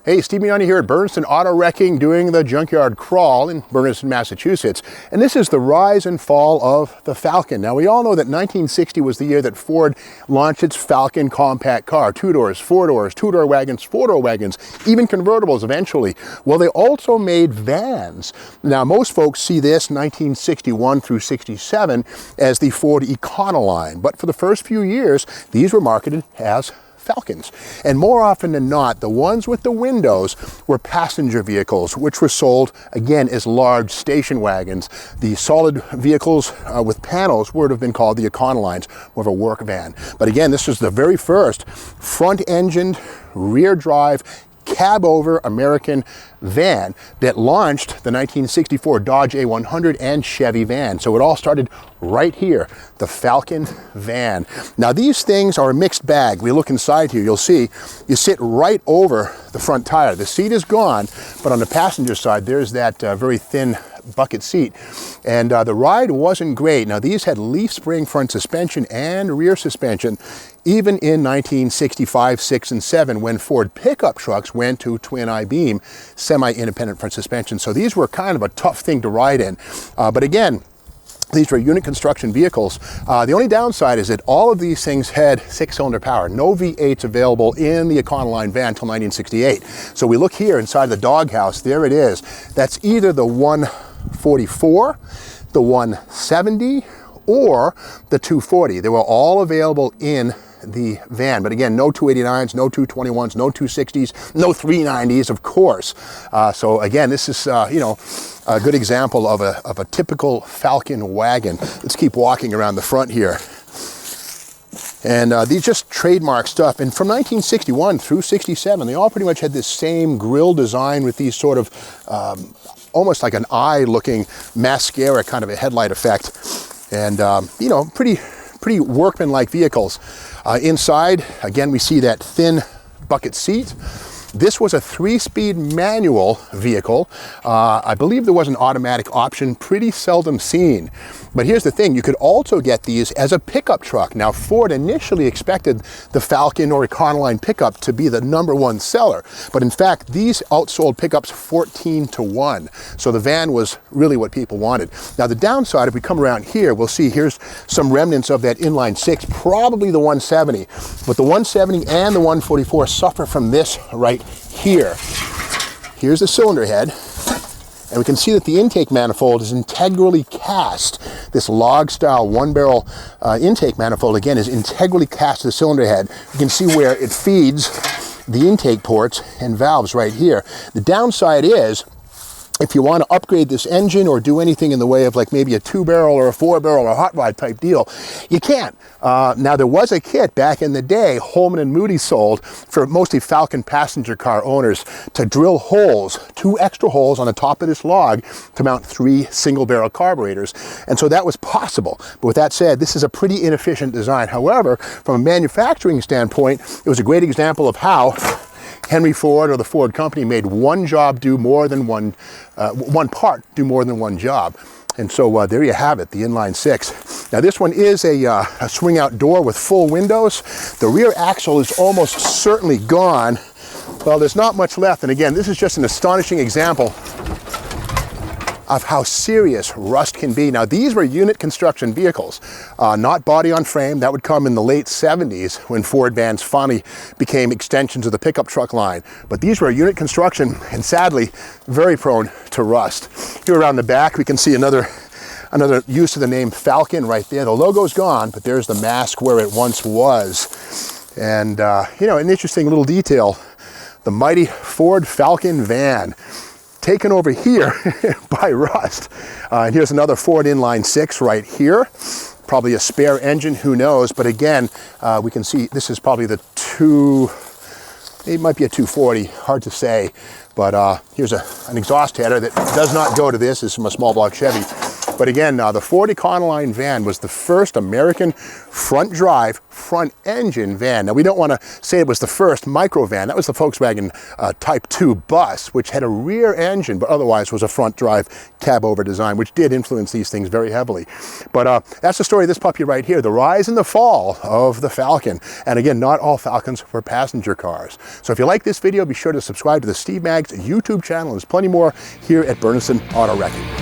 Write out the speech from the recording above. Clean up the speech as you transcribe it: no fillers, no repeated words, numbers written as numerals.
Hey, Steve Miani here at Berniston Auto Wrecking, doing the junkyard crawl in Berniston, Massachusetts. And this is the rise and fall of the Falcon. Now, we all know that 1960 was the year that Ford launched its Falcon compact car. 2-doors, 4-doors, 2-door wagons, 4-door wagons, even convertibles eventually. Well, they also made vans. Now, most folks see this 1961 through 67 as the Ford Econoline. But for the first few years, these were marketed as Falcons. And more often than not, the ones with the windows were passenger vehicles, which were sold again as large station wagons. The solid vehicles with panels would have been called the Econolines, more of a work van. But again, this was the very first front-engined, rear-drive, cab-over American van that launched the 1964 Dodge A100 and Chevy van. So it all started right here, the Falcon van. Now these things are a mixed bag. We look inside here, you'll see you sit right over the front tire. The seat is gone, but on the passenger side there's that very thin bucket seat, and the ride wasn't great. Now these had leaf spring front suspension and rear suspension even in 1965, 6, and 7 when Ford pickup trucks went to twin I-beam semi-independent front suspension. So these were kind of a tough thing to ride in. But again, these were unit construction vehicles. The only downside is that all of these things had 6-cylinder power. No V8s available in the Econoline van until 1968. So we look here inside the Doghouse, there it is. That's either the 144, the 170, or the 240. They were all available in the van, but again, no 289s, no 221s, no 260s, no 390s, of course. So again, this is a good example of a typical Falcon wagon. Let's keep walking around the front here. And these just trademark stuff. And from 1961 through 67, they all pretty much had this same grille design with these sort of almost like an eye-looking mascara kind of a headlight effect. And pretty workman-like vehicles. Inside, again, we see that thin bucket seat. This was a 3-speed manual vehicle. I believe there was an automatic option, pretty seldom seen. But here's the thing, you could also get these as a pickup truck. Now, Ford initially expected the Falcon or Econoline pickup to be the #1 seller. But in fact, these outsold pickups 14-1. So the van was really what people wanted. Now, the downside, if we come around here, we'll see here's some remnants of that inline 6, probably the 170. But the 170 and the 144 suffer from this right here. Here's the cylinder head, and we can see that the intake manifold is integrally cast. This log-style one-barrel intake manifold, again, is integrally cast to the cylinder head. You can see where it feeds the intake ports and valves right here. The downside is, if you want to upgrade this engine or do anything in the way of like maybe a 2-barrel or a 4-barrel or hot rod type deal, you can't. Now there was a kit back in the day Holman and Moody sold for mostly Falcon passenger car owners to drill holes, 2 extra holes on the top of this log to mount 3 single-barrel carburetors. And so that was possible. But with that said, this is a pretty inefficient design. However, from a manufacturing standpoint, it was a great example of how Henry Ford or the Ford company made one job do more than one part do more than one job. And so there you have it, the inline 6. Now this one is a swing out door with full windows. The rear axle is almost certainly gone. Well, there's not much left. And again, this is just an astonishing example of how serious rust can be. Now these were unit construction vehicles, not body on frame. That would come in the late 70s when Ford vans finally became extensions of the pickup truck line. But these were unit construction and sadly very prone to rust. Here around the back we can see another use of the name Falcon right there. The logo's gone, but there's the mask where it once was. And an interesting little detail, the mighty Ford Falcon van, taken over here by rust. And here's another Ford inline 6 right here. Probably a spare engine, who knows? But again, we can see this is probably the it might be a 240, hard to say. But here's an exhaust header that does not go to this. It's from a small block Chevy. But again, the Ford Econoline van was the first American front drive, front engine van. Now we don't want to say it was the first micro van. That was the Volkswagen Type 2 bus, which had a rear engine, but otherwise was a front drive cab over design, which did influence these things very heavily. But that's the story of this puppy right here, the rise and the fall of the Falcon. And again, not all Falcons were passenger cars. So if you like this video, be sure to subscribe to the Steve Maggs YouTube channel. There's plenty more here at Bernison Auto Wrecking.